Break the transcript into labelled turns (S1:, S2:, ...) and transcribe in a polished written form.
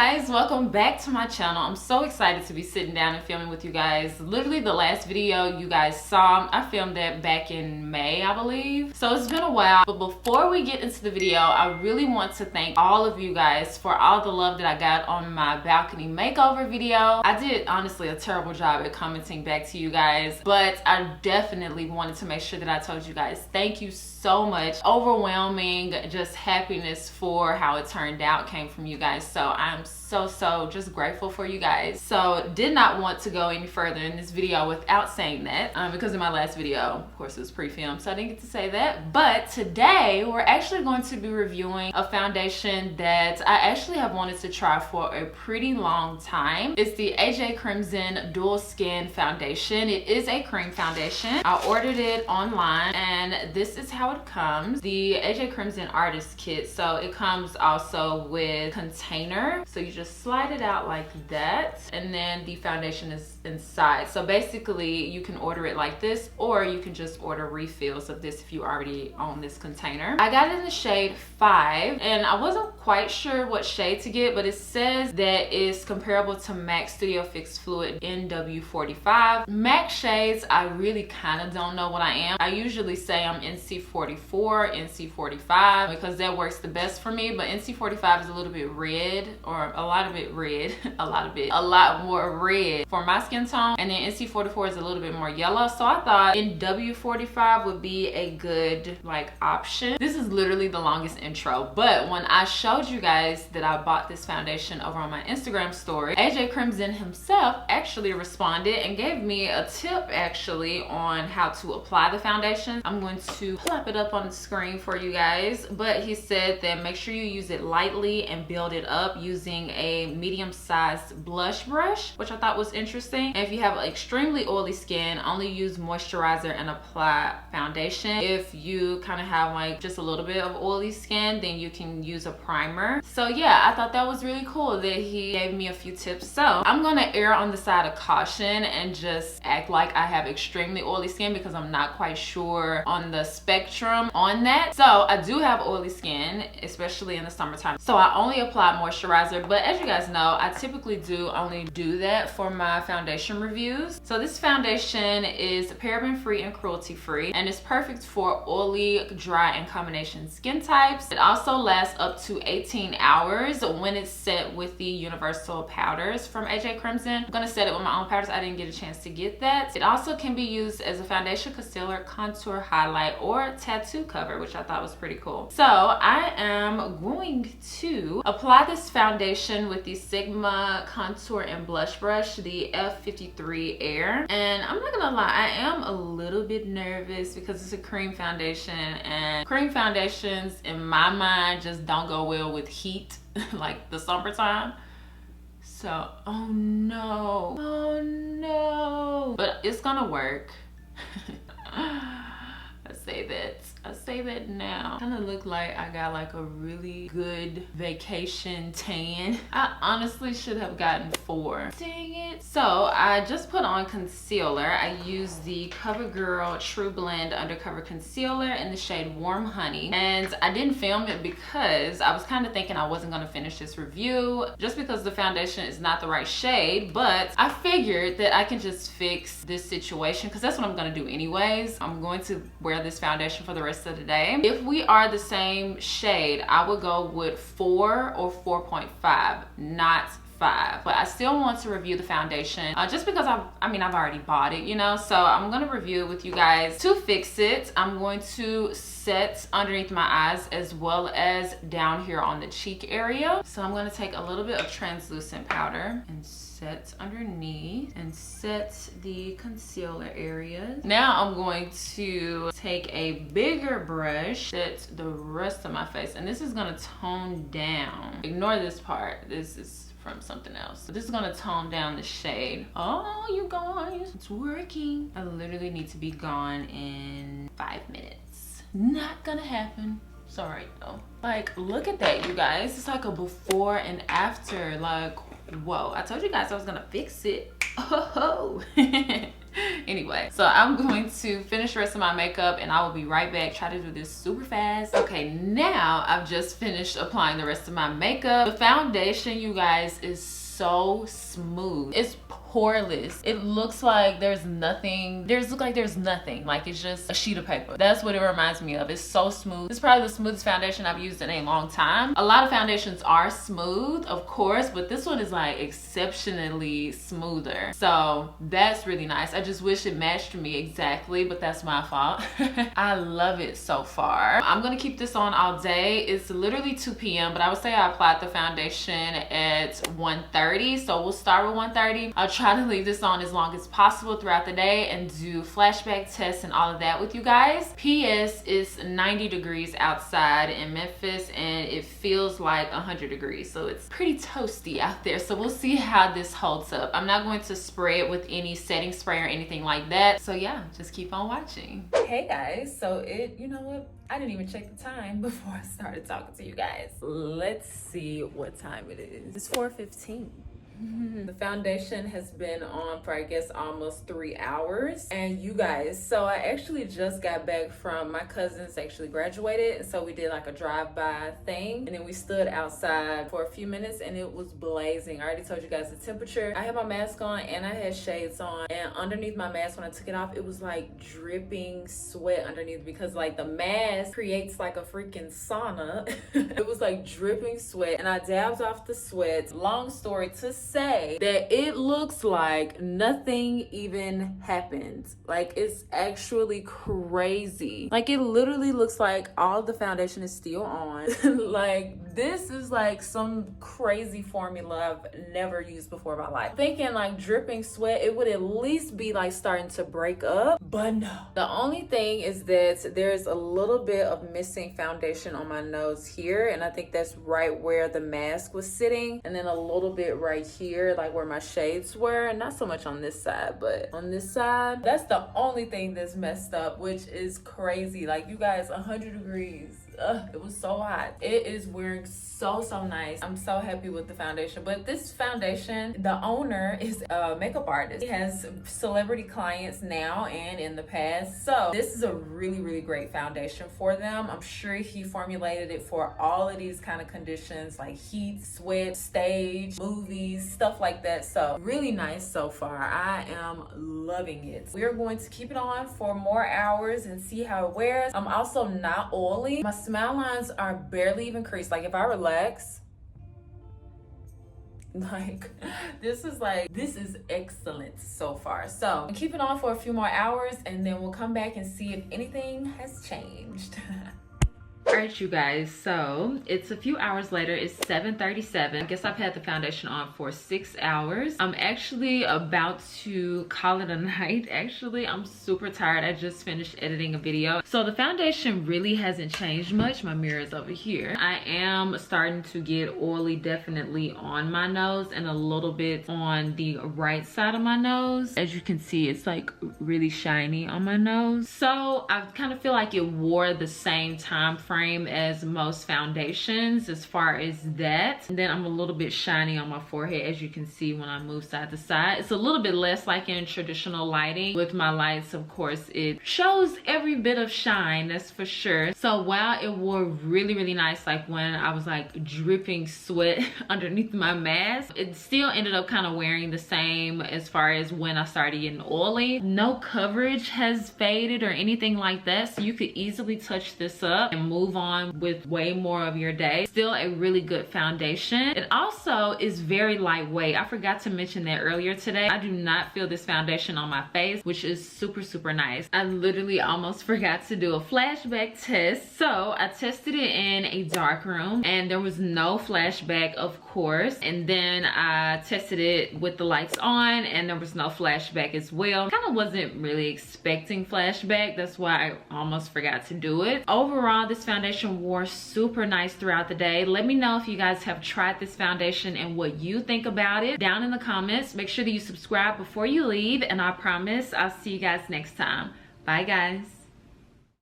S1: guys, welcome back to my channel. I'm so excited to be sitting down and filming with you guys. Literally the last video you guys saw, I filmed that back in May, I believe. So it's been a while, but before we get into the video, I really want to thank all of you guys for all the love that I got on my balcony makeover video. I did honestly a terrible job at commenting back to you guys, but I definitely wanted to make sure that I told you guys thank you so much. Overwhelming just happiness for how it turned out came from you guys. So I'm so just grateful for you guys. So did not want to go any further in this video without saying that, because in my last video, of course, it was pre-filmed, so I didn't get to say that. But today we're actually going to be reviewing a foundation that I actually have wanted to try for a pretty long time. It's the AJ Crimson Dual Skin Foundation. It is a cream foundation. I ordered it online and this is how it comes. The AJ Crimson Artist Kit. So it comes also with container. So you just slide it out like that, and then the foundation is inside. So basically you can order it like this, or you can just order refills of this if you already own this container. I got it in the shade 5, and I wasn't quite sure what shade to get, but it says that it's comparable to MAC Studio Fix Fluid NW45. MAC shades, I really kind of don't know what I am. I usually say I'm NC44, NC45, because that works the best for me, but NC45 is a little bit red, or a lot of it red, a lot more red for my skin tone, and then NC44 is a little bit more yellow. So I thought NW45 would be a good like option. This is literally the longest intro, but when I showed you guys that I bought this foundation over on my Instagram story, AJ Crimson himself actually responded and gave me a tip actually on how to apply the foundation. I'm going to plop it up on the screen for you guys, but he said that make sure you use it lightly and build it up using a medium-sized blush brush, which I thought was interesting. And if you have extremely oily skin, only use moisturizer and apply foundation. If you kind of have like just a little bit of oily skin, then you can use a primer. So yeah, I thought that was really cool that he gave me a few tips. So I'm gonna err on the side of caution and just act like I have extremely oily skin, because I'm not quite sure on the spectrum on that. So I do have oily skin, especially in the summertime, so I only apply moisturizer. But as you guys know, I typically do only do that for my foundation reviews. So this foundation is paraben free and cruelty free, and it's perfect for oily, dry, and combination skin types. It also lasts up to 18 hours when it's set with the universal powders from AJ Crimson. I'm gonna set it with my own powders. I didn't get a chance to get that. It also can be used as a foundation, concealer, contour, highlight, or tattoo cover, which I thought was pretty cool. So I am going to apply this foundation with the Sigma contour and blush brush, the F53 Air. And I'm not gonna lie, I am a little bit nervous because it's a cream foundation, and cream foundations in my mind just don't go well with heat like the summertime. So oh no, but it's gonna work. I say that now. Kind of look like I got like a really good vacation tan. I honestly should have gotten 4. Dang it. So I just put on concealer. I used the CoverGirl True Blend Undercover Concealer in the shade Warm Honey. And I didn't film it because I was kind of thinking I wasn't gonna finish this review just because the foundation is not the right shade, but I figured that I can just fix this situation because that's what I'm gonna do anyways. I'm going to wear this foundation for the rest of the day. If we are the same shade, I would go with 4 or 4.5, not 5. But I still want to review the foundation just because I've already bought it, you know. So I'm gonna review it with you guys. To fix it, I'm going to set underneath my eyes as well as down here on the cheek area. So I'm going to take a little bit of translucent powder and set underneath and set the concealer areas. Now I'm going to take a bigger brush, set the rest of my face, and this is going to tone down. Ignore this part. This is from something else. So this is gonna tone down the shade. Oh, you guys, it's working. I literally need to be gone in 5 minutes. Not gonna happen. It's all right though. Like, look at that, you guys. It's like a before and after. Like, whoa. I told you guys I was gonna fix it. Oh. Anyway, so I'm going to finish the rest of my makeup and I will be right back. Try to do this super fast. Okay, now I've just finished applying the rest of my makeup. The foundation, you guys, is so smooth. It's poreless. It looks like there's nothing. There's nothing. Like it's just a sheet of paper. That's what it reminds me of. It's so smooth. It's probably the smoothest foundation I've used in a long time. A lot of foundations are smooth, of course, but this one is like exceptionally smoother. So that's really nice. I just wish it matched me exactly, but that's my fault. I love it so far. I'm gonna keep this on all day. It's literally 2 p.m., but I would say I applied the foundation at 1:30. So we'll start with 1:30. I'll try to leave this on as long as possible throughout the day and do flashback tests and all of that with you guys. PS, it's 90 degrees outside in Memphis and it feels like 100 degrees. So it's pretty toasty out there. So we'll see how this holds up. I'm not going to spray it with any setting spray or anything like that. So yeah, just keep on watching. Hey guys, so you know what? I didn't even check the time before I started talking to you guys. Let's see what time it is. It's 4:15. The foundation has been on for I guess almost 3 hours. And you guys, so I actually just got back from my cousin's actually graduated, and so we did like a drive-by thing, and then we stood outside for a few minutes and it was blazing. I already told you guys the temperature. I had my mask on and I had shades on, and underneath my mask when I took it off, it was like dripping sweat underneath because like the mask creates like a freaking sauna. It was like dripping sweat, and I dabbed off the sweat. Long story to say that it looks like nothing even happened. Like it's actually crazy. Like it literally looks like all the foundation is still on. Like this is like some crazy formula I've never used before in my life. Thinking like dripping sweat, it would at least be like starting to break up, but no. The only thing is that there's a little bit of missing foundation on my nose here, and I think that's right where the mask was sitting, and then a little bit right here, like where my shades were. Not so much on this side, but on this side, that's the only thing that's messed up, which is crazy. Like you guys, 100 degrees. It was so hot. It is wearing so nice. I'm so happy with the foundation. But this foundation, the owner is a makeup artist. He has celebrity clients now and in the past, so this is a really great foundation for them. I'm sure he formulated it for all of these kind of conditions like heat, sweat, stage, movies, stuff like that. So really nice so far. I am loving it. We're going to keep it on for more hours and see how it wears. I'm also not oily. My smile lines are barely even creased. Like if I relax, like this is excellent so far. So I'll keep it on for a few more hours and then we'll come back and see if anything has changed. All right, you guys, so it's a few hours later. It's 7:37. I guess I've had the foundation on for 6 hours. I'm actually about to call it a night. Actually, I'm super tired. I just finished editing a video. So the foundation really hasn't changed much. My mirror is over here. I am starting to get oily definitely on my nose and a little bit on the right side of my nose. As you can see, it's like really shiny on my nose. So I kind of feel like it wore the same time frame as most foundations as far as that. And then I'm a little bit shiny on my forehead, as you can see when I move side to side. It's a little bit less like in traditional lighting. With my lights, of course, it shows every bit of shine, that's for sure. So while it wore really nice, like when I was like dripping sweat underneath my mask, it still ended up kind of wearing the same as far as when I started getting oily. No coverage has faded or anything like that, so you could easily touch this up and move on with way more of your day. Still a really good foundation. It also is very lightweight. I forgot to mention that earlier today. I do not feel this foundation on my face, which is super nice. I literally almost forgot to do a flashback test. So I tested it in a dark room and there was no flashback, of course. And then I tested it with the lights on and there was no flashback as well. Kind of wasn't really expecting flashback. That's why I almost forgot to do it. Overall, this foundation wore super nice throughout the day. Let me know if you guys have tried this foundation and what you think about it down in the comments. Make sure that you subscribe before you leave, and I promise I'll see you guys next time. Bye guys.